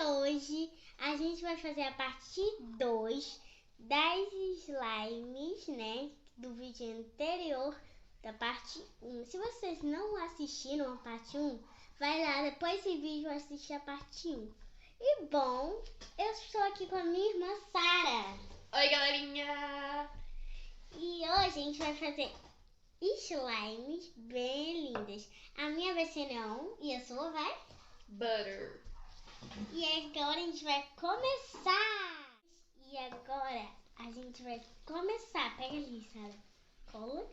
hoje a gente vai fazer a parte 2 das slimes, né? Do vídeo anterior, da parte 1. Se vocês não assistiram a parte 1, vai lá depois desse vídeo assistir a parte 1. E bom, eu estou aqui com a minha irmã Sara. Oi, galerinha! E hoje a gente vai fazer slimes bem lindas. A minha vai ser neon e a sua vai? Butter. E agora a gente vai começar. E agora a gente vai começar. Pega ali, Sara. Cola.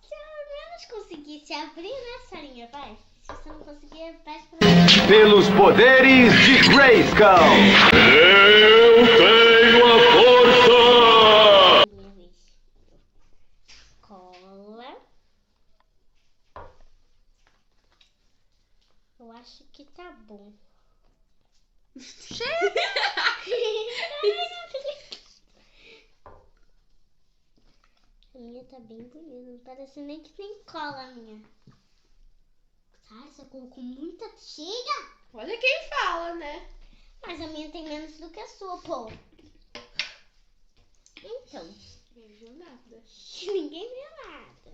Se eu ao menos conseguisse abrir, né, Sarinha? Vai. Se você não conseguir, pede pra mim. Pelos poderes de Grayskull, eu tenho a força! Minha vez. Cola. Eu acho que tá bom. A minha tá bem bonita. Não parece nem que tem cola a minha. Sara, você colocou muita. Chega! Olha quem fala, né? Mas a minha tem menos do que a sua, pô. Então. Não viu nada. Ninguém viu nada.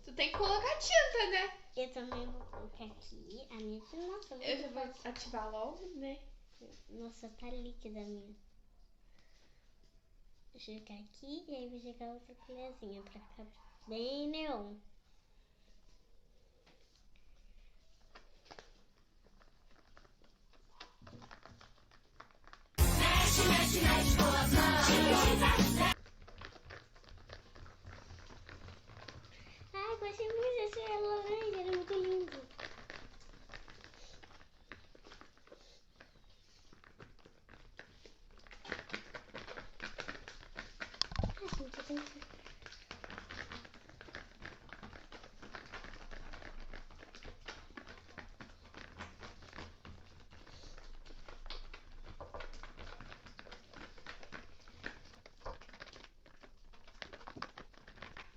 Tu tem que colocar tinta, né? Eu também vou colocar aqui. A minha tá, nossa, Eu já muito vou ativar logo, né? Nossa, tá líquida a minha. Vou jogar aqui e aí vou jogar outra colherzinha pra ficar bem neon. Ai, gostei muito desse laranja, ele é muito lindo. Ai, gente, eu tenho que...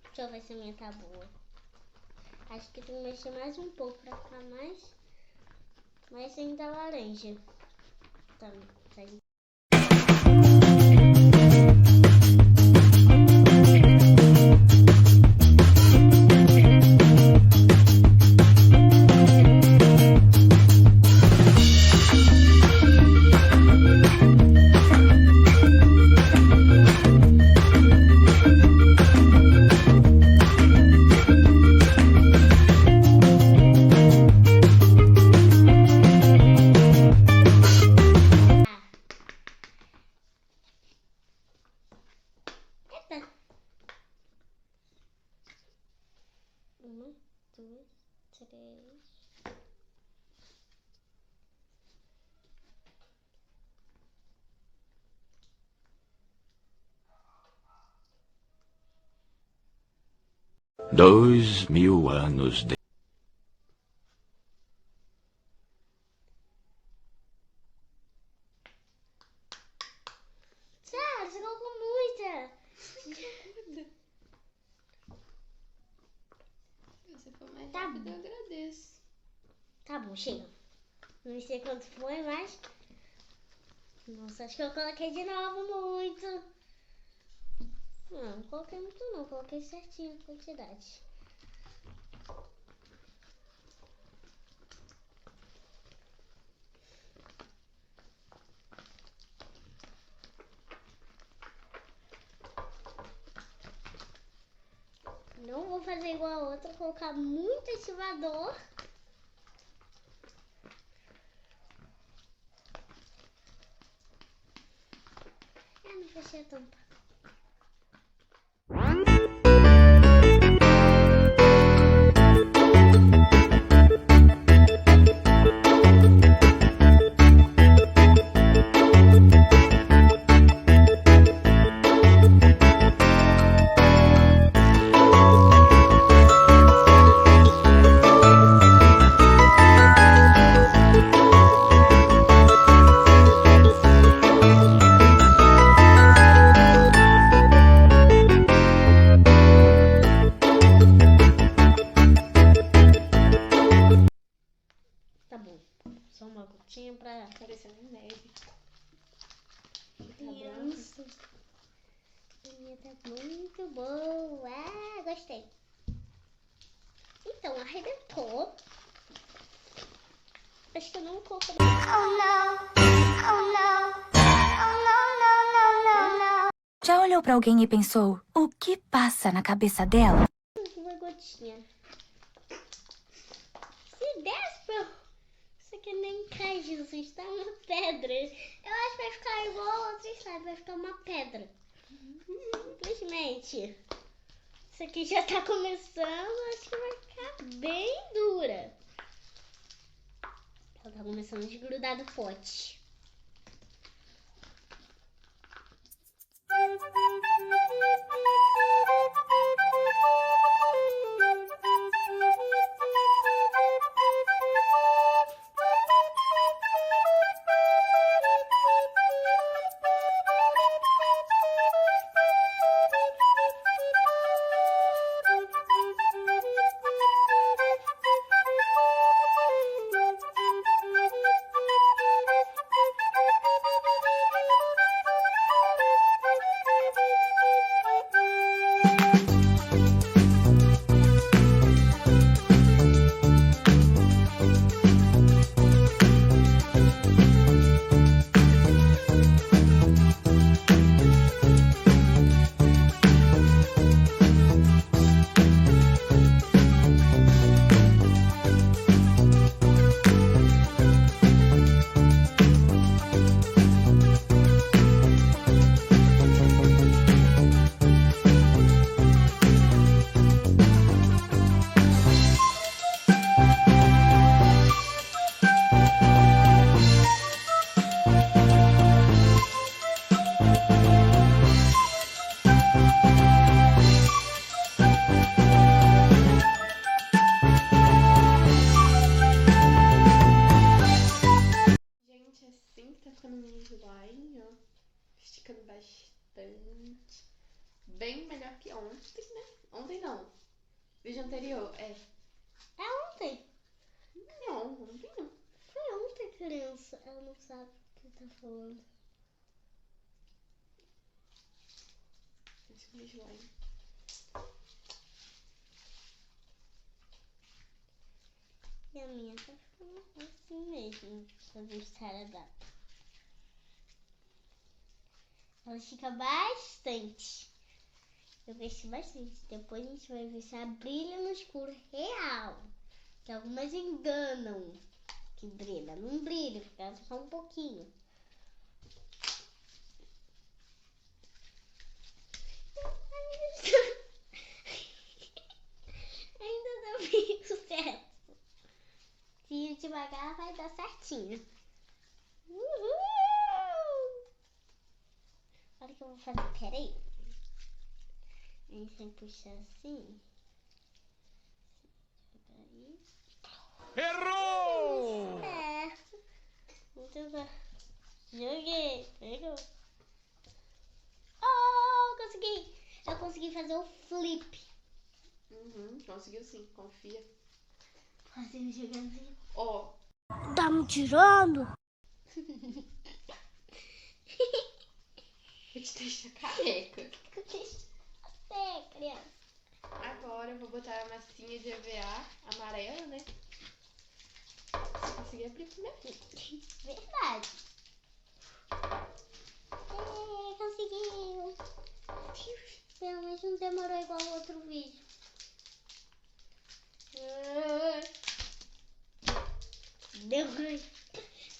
Deixa eu ver se a minha tá boa. Acho que tem que mexer mais um pouco pra ficar mais ainda laranja. Tá, tá. Uma, duas, três. Dois mil anos de... Sara, você colocou muita. Se for mais Tá rápido, bom. eu agradeço. Tá bom, chega. Não sei quanto foi, mas... Nossa, acho que eu coloquei de novo muito. Não coloquei muito não, coloquei certinho a quantidade. Não vou fazer igual a outra, colocar muito ativador. Não fechei a tampa. Tinha pra Parecendo neve. criança. A minha tá muito boa. Ah, gostei. Então, arrebentou. Acho que eu não vou colocar. Já olhou pra alguém e pensou, o que passa na cabeça dela? Uma gotinha. Se desse pra... Isso aqui nem cai, Jesus. Tá uma pedra. Eu acho que vai ficar igual outro slime. Vai ficar uma pedra. Simplesmente. Isso aqui já tá começando. Acho que vai ficar bem dura. Ela tá começando a desgrudar do pote. Gente, assim que tá ficando um slime, ó. Esticando bastante. Bem melhor que ontem, né? Ontem não. Vídeo anterior, é. É ontem. Não, ontem não. Foi ontem, criança. Ela não sabe o que tá falando. Esse é o slime. E a minha tá ficando assim mesmo. Pra ver se ela dá. Ela estica bastante. Eu gostei bastante. Depois a gente vai ver se ela brilha no escuro real. Que algumas enganam que brilha. Não brilha, fica só um pouquinho. Ainda não vi o certo. Se ir devagar vai dar certinho. Uhul! Olha o que eu vou fazer. Peraí. A gente vai puxar assim. Peraí. Errou! Certo. Vou tentar. Joguei. Pegou. Oh, consegui. Eu consegui fazer o flip. Conseguiu sim, confia. Fazer um jogadinho. Ó, Tá me tirando? vou te deixar careca. Você, criança. Agora eu vou botar a massinha de EVA amarela, né? Se conseguir abrir primeiro. Verdade. Conseguiu. Pelo menos não demorou igual o outro vídeo. Deu ruim.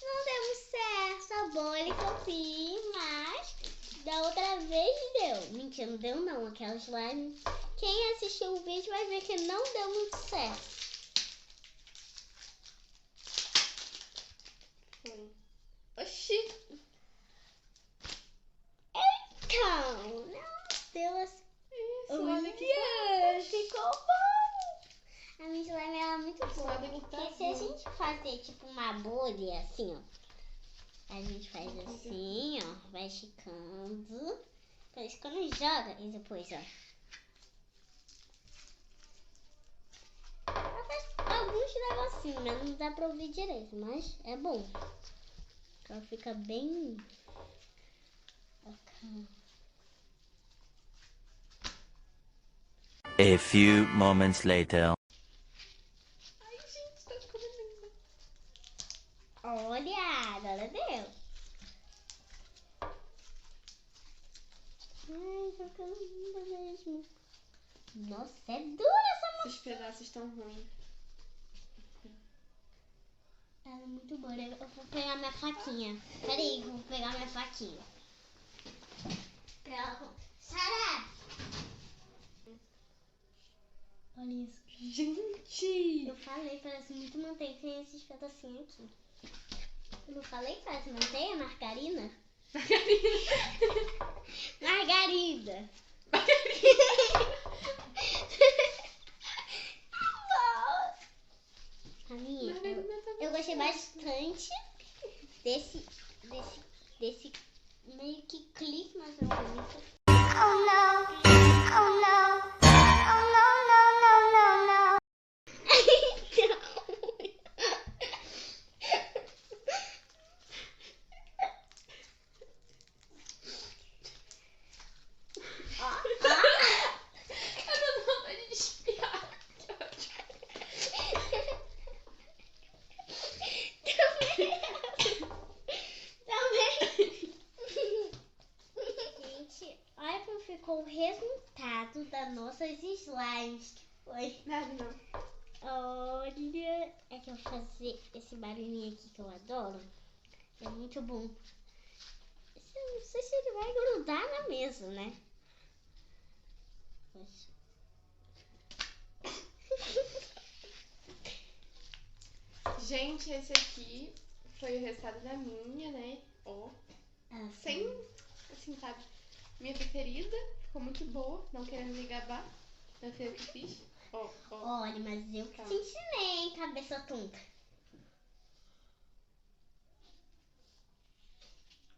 Não deu certo. A bola que eu fiz, mas da outra vez deu. Mentira, não deu não. Aquela slime. Quem assistiu o vídeo vai ver que não deu muito certo. Foi. Oxi! Então, não deu assim. Isso, olha que Ficou bom. A minha slime ela é muito boa. Olha que tá Porque se a bom. gente fazer tipo uma bolha assim, ó. A gente faz assim, ó. Vai esticando. Depois quando joga, e depois, ó. Ela faz alguns negócios assim mesmo, não dá pra ouvir direito, mas é bom. Ela fica bem bacana. A few moments later. Ai, gente, tá ficando linda. Olha, agora deu. Ai, tá ficando linda mesmo. Nossa, é dura essa Esses pedaços estão ruins. Ela é muito boa. Eu vou pegar minha faquinha. Peraí, vou pegar minha faquinha. Sara! Olha isso. Gente! Eu falei, parece muito manteiga. Tem esses pedacinhos aqui. Eu não falei que parece manteiga? Margarina? Margarida. A minha, eu gostei bastante desse meio que clipe, mas não é muito. Oh no, oh no, oh no, no, no, no, no. Eu tô com vontade de espiar. Gente, olha como ficou o resultado das nossas slimes. Que foi. Nada, não. Olha, é que eu vou fazer esse barulhinho aqui que eu adoro. É muito bom. Eu não sei se ele vai grudar na mesa, né? Mas... Gente, esse aqui foi o resultado da minha, né? Ó. Sem, assim, sabe? Minha preferida. Ficou muito boa. Não querendo me gabar. Não foi eu que fiz. Ó, ó. Olha, mas eu que Calma. te ensinei, hein, cabeça tonta.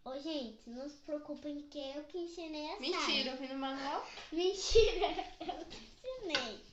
Ô, gente, não se preocupem que eu que ensinei a Sara. Mentira, eu vi no manual. Mentira, eu que ensinei.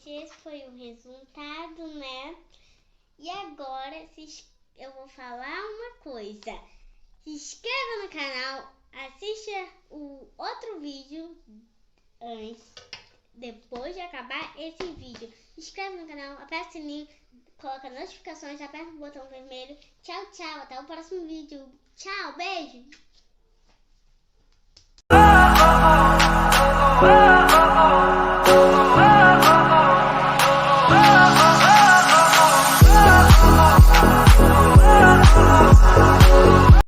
Esse foi o resultado, né? E agora eu vou falar uma coisa. Se inscreva no canal, assista o outro vídeo depois de acabar esse vídeo. Se inscreve no canal, aperta o sininho, coloca notificações, aperta o botão vermelho. Tchau, tchau, até o próximo vídeo. Tchau, beijo!